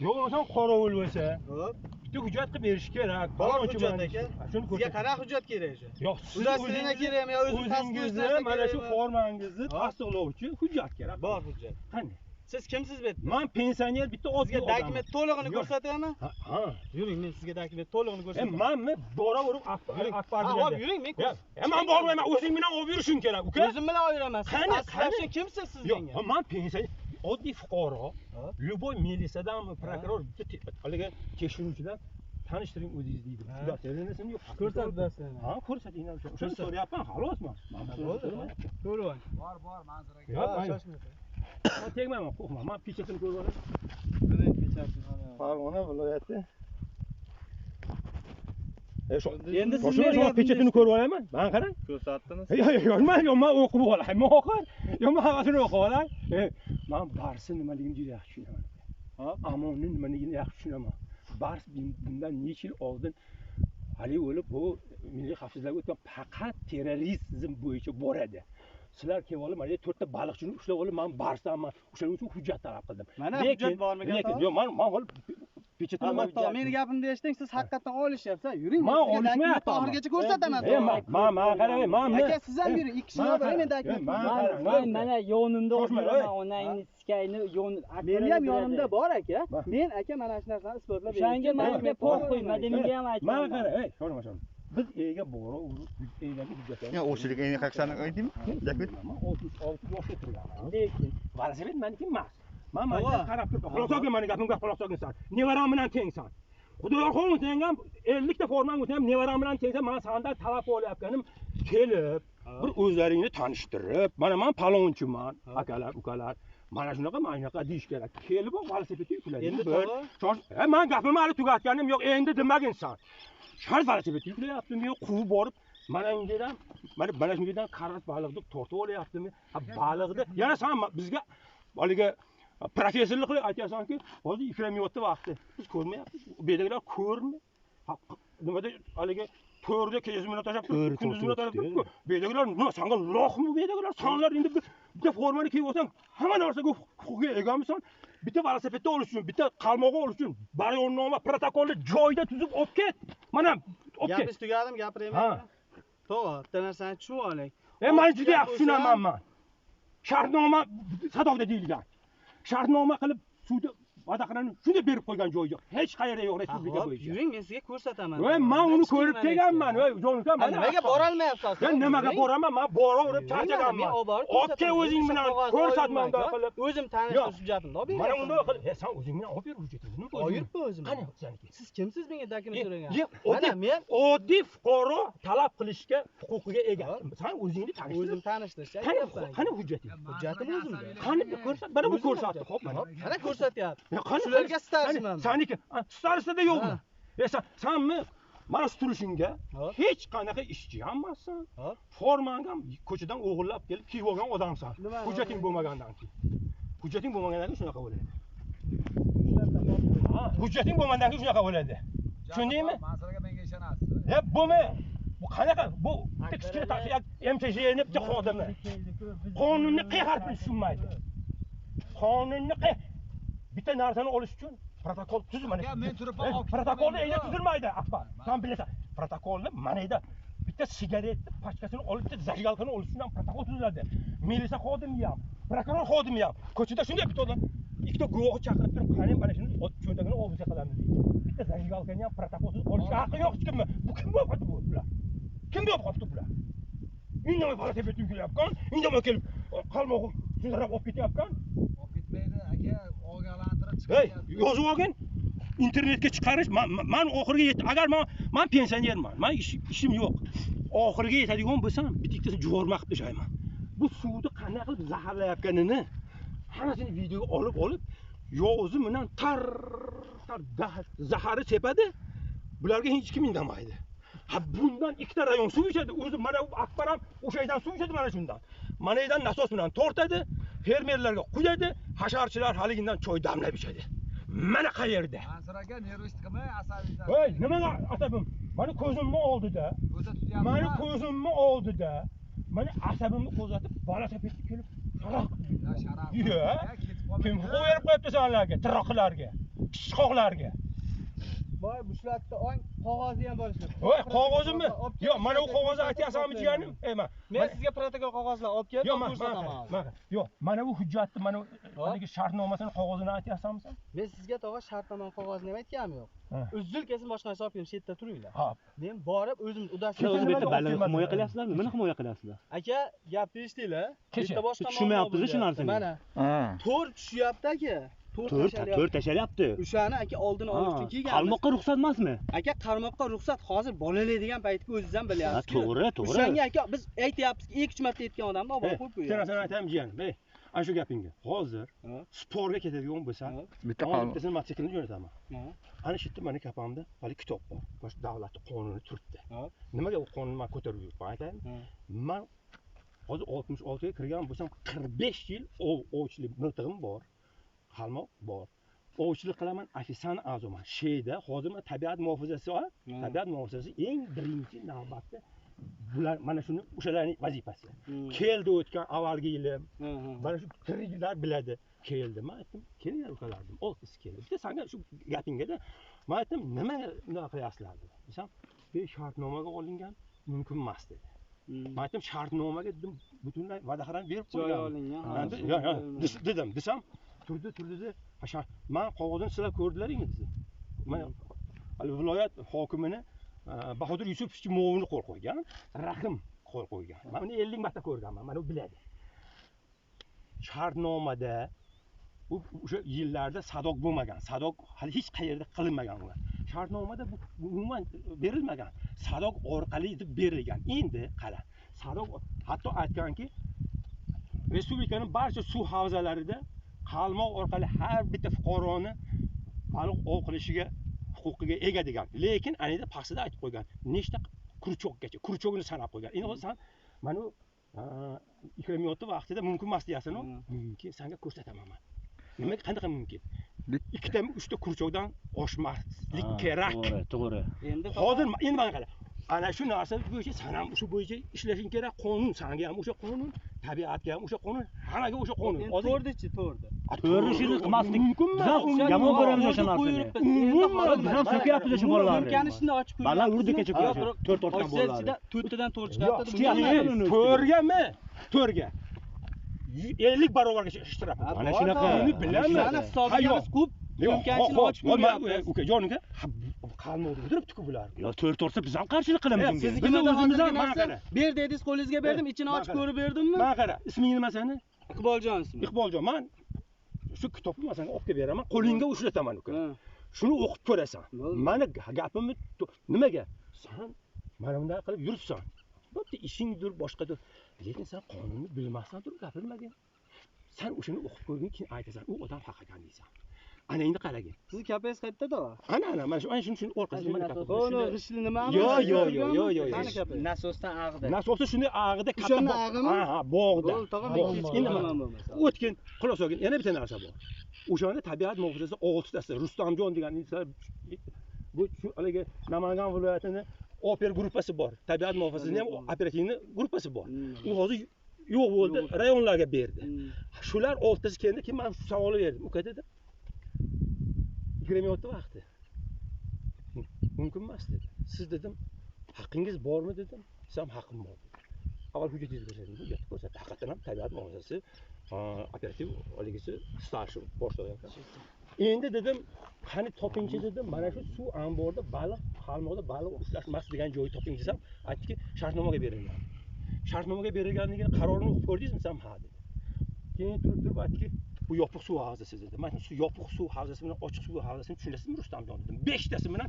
Yo'qsa qorovul bo'lsa, bitta hujjat qilib berish kerak. Bor hujjat aka. Sizga qanaqa hujjat kerak? Yo'q, sizga kerakmi yo o'zingizni mana shu formangizni tasdiqlovchi hujjat kerak. Bor hujjat. Qani? Siz kimsiz bu yerda? Men pensioner bitta oddiy odam. Dokument to'lig'ini ko'rsataymi? Ha. Yuring, men sizga dokument to'lig'ini ko'rsataman. Men boraverib Akbar bilan. Olib yuring, men men bormayman, o'zing bilan olib yurishing kerak, uka. O'zim bilan olib yuraman. Aslida kimsiz siz menga? Yo'q, men pensioner oddiy fuqaro. Любой milisadan prokuror haligi tekshiruvchidan tanishtiring o'zingiz deydi. Shular telefonini yo'q. Ko'rsatasiz. Ha, ko'rsating. O'shani so'rayapman, xolosman. Ko'rib. Bor, manzara aka. Yo'q, shoshmang. Men tegmayman, qo'rqma. Men pechatini ko'rib olaman. Qanday pechatini olaman? Farg'ona viloyati. Endi siz menga pechatini ko'rib olaman. Men qarang. Ko'rsatdingiz. Yo'q, men o'qib olay. Men o'qir. Yo'q, men havasini o'qib olay. Men barsi nimaligini juda yaxshi tushunaman. Amonni nimaligini yaxshi tushunaman. Bars bundan necha yil oldin hali o'lib bu milliy xavfsizlikka o'tgan faqat terrorizm bo'yicha boradi. Sizlar kelib olib, mana 4 ta baliqchini ushlab olib, men barsdanman. O'shaning uchun hujjat talab qildim. Mana hujjat bormi? Lekin yo'q, men olib pechatini meni gapimni eshiting, siz haqiqatan olishyapsiz. Yuring, men olishmayapman. Oxirigacha ko'rsataman. Men qarang, men aka siz ham yuring, ikki kishini olib men dokument. Men mana yonimda o'tiraman, onangni sikayni meni ham yonimda bor aka. Men aka mana shu narsani isbotlab beraman. O'shanga menga pul qo'ymadi, menga ham aytma. Men qarang, sho'rma. Biz ega boraverib, egaga hujjat. Ya o'shilik endi qaqsani aytdimi? Dokument. Men 36 yoshga turganman. Lekin velosiped meniki emas. Men mana qarab turib, xulosga meni gapimga xulosag'insan. Nevaram bilan tengsan. Xudoyor xo'm sen ham 50 ta forman o'tsa ham nevaram bilan tengsan, men sendan talab olayotganim kelib, bir o'zlaringni tanishtirib, mana men palonchiman, akalar, ukalar. Mana shunaqa deyish kerak. Kelib velosipedga yuklaydi. Endi men gapimni hali tugatganim yo'q, endi demaginsan. Shart velosiped yuklayaptim, men quvib borib, mana undan, mana shundan qarat baliqni tortib olyaptimi? Baliqni yana sen bizga haliga professorlik qilib aytasanki, hozir iframiyotda vaqti. Biz ko'rmayapmiz. Bu yerdagilar ko'rmi? Nimada haliga to'rda kezib minut tashab turib, kunduz minut tashab turib. Bu yerdagilar nima senga loqmi bu yerdagilar? Sonlar endi bitta formani kiyib olsang, hamma narsaga huquqqa egamisan. Bitta velosipedni olish uchun, bitta qalmoqni olish uchun bayonnoma protokolni joyida tuzib olib ket. Mana olib ket. Gapiz tugadim, gapirayman. To'g'ri, bitta narsani tushunib oling. Men juda yaxshi tushunaman men. Shartnoma sadovda deyilgan. Shartnoma qilib suvda vadaqlarni shunday berib qo'ygan joyi yo'q. Hech qayerda yo'q respublika bo'yicha. Yuring, men sizga ko'rsataman. Men uni ko'rib kelganman. Jo'nukam, mana nimaga bora olmayapsiz? Men nimaga boraman? Men boraverib charchaganman. Olib o'zing bilan ko'rsatmanda qilib. O'zim tanishtirish hujjatimni olib beraman. Mana unday qilib, sen o'zing bilan olib ber hujjatingni. Olib o'zim. Qani seniki? Siz kimsiz menga dokument so'ragan? Mana men oddiy fuqaro talab qilishga huquqiga ega. Sen o'zingni tanishtir. O'zim tanishtirishga aytyapman. Qani hujjating? Hujjatim o'zimda. Qani ko'rsat. Mana bu ko'rsatdi, xo'p, mana. Mana ko'rsatyapti. Qani shularga starsman. Seniki, starsida yo'qmi? Senmi mana shu turishingga hech qanaqa ishchi emassan. Formangga ham ko'chadan o'g'irlab kelib kiyib olgan odamsan. Hujjating bo'lmagandan keyin. Hujjating bo'lmagandan keyin shunaqa bo'ladi. Hujjating bo'lmagandan keyin shunaqa bo'ladi. Tushundingmi? Masalaga menga ishonasiz. Bo'lma. Bu qanaqa? Bu kichkina tashiyat MTJni bitta xodimi. Qonunni qay harfini tushunmaydi. Qonunni bitta narsani olish uchun protokol tuzib mana. Men turib protokolni endi tuzilmaydi, Akbar. Sen bilasan, protokolni mana bitta sigaretni pachkasini olib, zajigalkani olish uchun ham protokol tuziladi. Militsiya xodimi ham, prokuror xodimi ham. Ko'chada shunday bitta odam ikkita guvoh chaqirib turib, qani mana shuni cho'ntagini obuzga qilamiz deydi. Bitta zajigalkani ham protokolsiz olishga haqqi yo'q hech kimni. Bu kim bo'lib qoldi bular? Kim bo'lib qoldi bular? Indamay velosiped yukyapkan, indamay kelib qalmoq shunday olib ketyapkan. Ketmaydi aka, ogohlantirib chiqyapti. Yozib olgin. Internetga chiqarish, men oxiriga yetdim. Agar men pensionerman, men ishim yo'q. Oxiriga yetadigan bo'lsam, bitiktasini juvorma qilib tashlayman. Bu suvni qanday qilib zaharlayotganini hammasini videoga olib, yo'zi bilan tar zahari sepadi. Bularga hech kim indamaydi. Bundan ikkita rayon suv ichadi. O'zi mana Akbar ham o'sha yerdan suv ichadi mana shundan. Mana yerdan nasos bilan tortadi, fermerlarga quyadi, hasharchilar haligindan choy damlab ichadi. Mana qayerda? Mansur aka, nervist qilmay, asabiysan. Voy, nimaga asabim? Mana ko'zimni oldida. Mana ko'zimni oldida. Mana asabimni qo'zatib, velosipedga kelib, sharaq. Ya sharaq. Kim qo'yib qo'yibdi senlarga, tiroqlarga? sichqoqlarga. Voy, bushlatda ong qog'ozi ham bo'lishi. Voy, qog'ozimmi? Yo'q, mana bu qog'ozni aytyapsanmi jiyanim? Man sizga protokol qog'ozlar olib kelib yo'q, ko'rsataman. yo'q, mana bu hujjatni, mana haligi shartnomasini qog'ozini aytyapsanmi sen? Men sizga tog'a shartnoma qog'ozini ham aytganim yo'q. Uzil kelsin boshqa narsa olib kelib shu yerda turinglar. Hop. Men borib o'zim udashib O'zbek yerda balig'i himoya qilyapsizlarmi? Nimani himoya qilyapsizlar? aka, gapni eshitinglar. Kecha. Bitta boshqa Tushunmayapsiz shu narsani. Mana to'r tushyapti aka. To'r tashalyapti. O'shani aka oldini olish uchun kelganmiz. Qarmoqqa ruxsat emasmi? Aka, qarmoqqa ruxsat hozir bolalaydigan paytga o'zingiz ham bilyapsiz. To'g'ri. O'shanga aka biz aytyapmiz, 2-3 marta aytgan odamni olib qo'yib Sen qo'yamiz. narsani aytaman jiyanim. Ana shu gapingga. Hozir sportga ketadigan bo'lsa, Bitta bittasini mototsiklni jo'nataman. Ana shu yerda meni kapamda hali kitob bor. Bosh davlatning qonuni turibdi. Nimaga u qonunni men ko'tarib yuribman aytaymi? Men hozir 66 ga kirgan bo'lsam 45 yil ovchilik miltig'im bor. Qalmoq bor. Ovchilik qilaman, ofitsan a'zoman. Sheyda hozir men tabiat muhofazasi bor. Tabiat muhofazasi eng birinchi navbatda bular mana shuni o'shalarning vazifasi. Keldi o'tgan avvalgi yilim. Mana shu tiriklar biladi. Keldi. Men aytdim, kelinglar ukalar dedim. Oltisi keldi. Bitta senga shu gapingda men aytdim, nima bunaqa qilyapsizlar dedim. Desam, shartnomaga olingan mumkin emas dedi. Men aytdim, shartnomaga dedim, butunlay va'daxaram berib Joy qo'ygan. olingan. Dedim, desam, turdi. Men qog'ozini sizlar ko'rdilaringmi dedi. Men viloyat hokimini Bahodir Yusupovich Mo'minni qo'l qo'ygan, Rahim qo'l qo'ygan. Men uni 50 marta ko'rganman, mana u biladi. Shartnomada o'sha yillarda sadoq bo'lmagan, sadoq hali hech qayerda qilinmagan ular. Shartnomada bu umuman berilmagan, sadoq orqali deb berilgan. Endi qara, sadoq hatto aytganki, respublikaning barcha suv havzalarida qalmoq orqali har bitta fuqaroni baliq ov qilishiga huquqiga ega degan. Lekin anida pastida aytib qo'ygan. Nechta kurchokni sanab qo'ygan. Endi hozir sen mana bu ikramiyotni vaqtida mumkin emas deyapsan, mumkin, senga ko'rsataman men. Nimaga qanaqa mumkin? Ikkita, uchta kurchokdan oshmaslik kerak. To'g'ri. Hozir endi mana qara. Ana shu narsa bo'yicha sen ham shu bo'yicha ishlashing kerak. Qonun senga ham o'sha qonun, tabiatga ham o'sha qonun, hammaga o'sha qonun. To'rdichi, to'rdi. To'rishini qilmaslik mumkinmi? Yomon ko'ramiz o'sha narsani. Biz ham so'kyapmiz o'sha bolalarni. Imkonishni ochib qo'yamiz. Baland urdi kecha ko'rdi. 4 ortgan bolalar. To'rttadan to'rt chiqadi. To'rgami? To'rga. 50 barobargacha ishtirok. Mana shunaqa. Buni bilaman. Mana hisobimiz ko'p. Imkonishni ochib qo'yamiz. Uka, joniga qalmoqda o'tiribdi-ku bular. Yo 4 ortsa biz ham qarshilik qilamiz unga. Sizga narsa ber dedingiz, qo'lingizga berdim, ichini ochib ko'rib berdimmi? Mana qara, isming nima seni? Iqboljon ismi. Iqboljon, men shu kitobni men senga olib kelib beraman, qo'lingga ushlataman uka. Shuni o'qib ko'rasan. Mani gapimni nimaga? Sen mana bunday qilib yuribsan. Bitta ishingdir, boshqadir. Lekin sen qonunni bilmasdan turib gapirmagin. Sen o'shani o'qib ko'rgin, keyin aytasan, u odam haq ekan deysan. Ana endi qaragin. Sizni kapingiz qayerda? Ana mana shuni orqasiga mana kaping. O'ni g'ishli nimami? Yo'q. Qani kapingiz? Nasosdan ag'di. Nasosda shunday ag'ida katta. O'shani ag'imi? Ha, bog'da. Tog'am O'tkin, quloq solgin, yana bitta narsa bor. O'shanda tabiat muhofazasi 6 tasi, Rustamjon degan inson bu shu haligi Namangan viloyatini oper gruppasi bor. Tabiat muhofazasining ham operativniy gruppasi bor. U hozir yo'q bo'ldi, rayonlarga berdi. Shular 6 tasi keldi, keyin men savol berdim. Uka dedi. Ikramiyotni vaqti. Mumkin emas dedi. Siz dedim, haqqingiz bormi dedim. Siz ham haqqim bor. Avval hujjatingizni ko'rsating. Hujjatni ko'rsatdi. Haqiqatan ham tabiat muhofazasi operativ oligisi starshi boshlig'i. Endi dedim, qani topingchi dedim, mana shu suv omborida baliq, qalmoqda baliq ushlashmas degan joy toping desam, aytdiki, shartnomaga berilgan. Shartnomaga berilganligini qarorini o'qib ko'rdingizmi? Desam, ha dedi. Keyin turib aytdiki, bu yopiq suv havzasi dedi. Men shu yopiq suv havzasi bilan ochiq suv havzasini tushunasizmi Rustamjon dedim. 5 tasi bilan